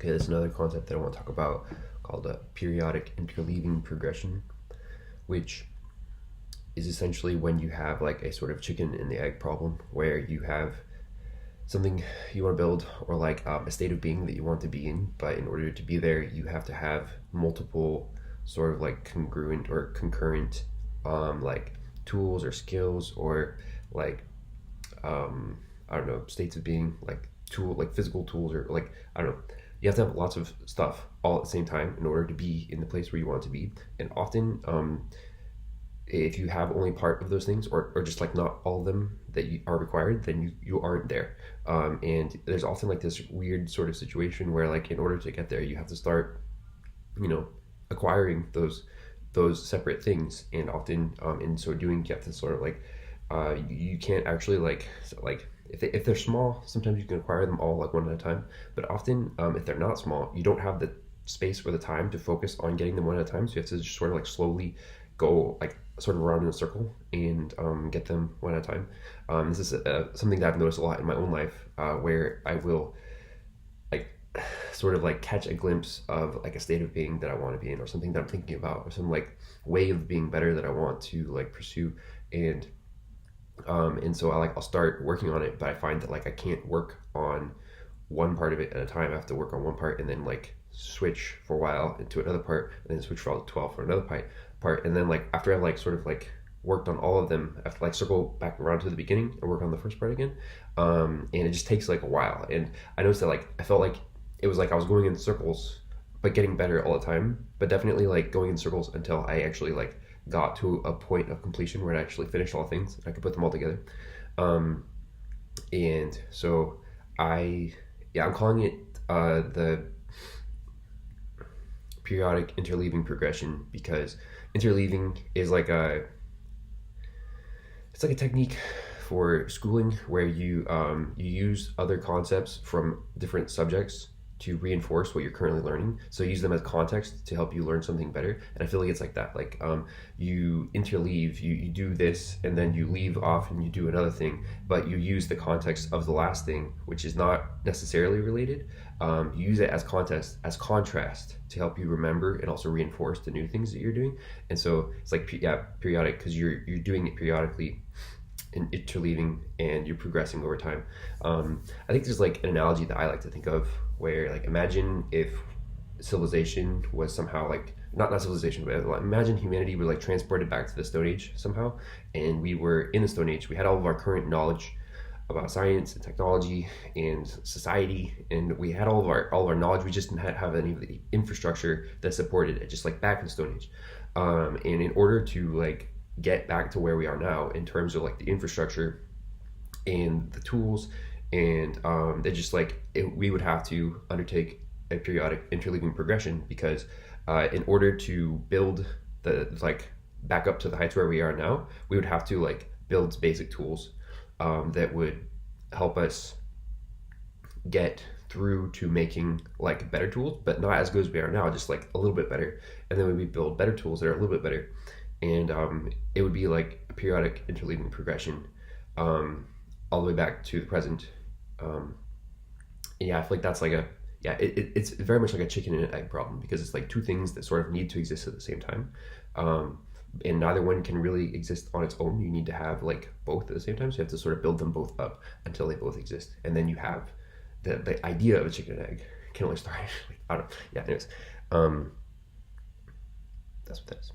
Okay, there's another concept that I want to talk about called a periodic interleaving progression, which is essentially when you have like a sort of chicken and the egg problem where you have something you want to build or like a state of being that you want to be in, but in order to be there, you have to have multiple sort of like congruent or concurrent like tools or skills or like I don't know, states of being, like physical tools, or like I don't know. You have to have lots of stuff all at the same time in order to be in the place where you want to be. And often, if you have only part of those things, or just like not all of them that you are required, then you aren't there. And there's often like this weird sort of situation where like in order to get there, you have to start, you know, acquiring those separate things, and often in so doing, you have to sort of like you can't actually like if they're small, sometimes you can acquire them all like one at a time, but often if they're not small, you don't have the space or the time to focus on getting them one at a time, so you have to just sort of like slowly go like sort of around in a circle and get them one at a time. This is something that I've noticed a lot in my own life, where I will like sort of like catch a glimpse of like a state of being that I want to be in, or something that I'm thinking about, or some like way of being better that I want to like pursue. And so I'll start working on it, but I find that like I can't work on one part of it at a time. I have to work on one part and then like switch for a while into another part, and then switch for all 12 for another part, and then like after I've like sort of like worked on all of them, I have to like circle back around to the beginning and work on the first part again. And it just takes like a while. And I noticed that like I felt like it was like I was going in circles but getting better all the time, but definitely like going in circles until I actually like got to a point of completion where I actually finished all things and I could put them all together. Um, and so I'm calling it the periodic interleaving progression, because interleaving is like it's like a technique for schooling where you use other concepts from different subjects to reinforce what you're currently learning. So use them as context to help you learn something better. And I feel like it's like that. Like you interleave, you do this, and then you leave off and you do another thing, but you use the context of the last thing, which is not necessarily related. You use it as context, as contrast, to help you remember and also reinforce the new things that you're doing. And so it's like periodic, because you're doing it periodically and interleaving, and you're progressing over time. I think there's like an analogy that I like to think of where like imagine if civilization was somehow like not civilization, but like, imagine humanity was like transported back to the Stone Age somehow, and we were in the Stone Age. We had all of our current knowledge about science and technology and society, and we had all of our knowledge. We just didn't have any of the infrastructure that supported it, just like back in the Stone Age. And in order to like get back to where we are now in terms of like the infrastructure and the tools, and they just like we would have to undertake a periodic interleaving progression, because in order to build the like back up to the heights where we are now, we would have to like build basic tools that would help us get through to making like better tools, but not as good as we are now, just like a little bit better. And then we build better tools that are a little bit better, and it would be like a periodic interleaving progression all the way back to the present. Yeah, I feel like that's like it's very much like a chicken and an egg problem, because it's like two things that sort of need to exist at the same time, and neither one can really exist on its own. You need to have like both at the same time, so you have to sort of build them both up until they both exist, and then you have the idea of a chicken and egg can only start. I don't know. Yeah, anyways, that's what that is.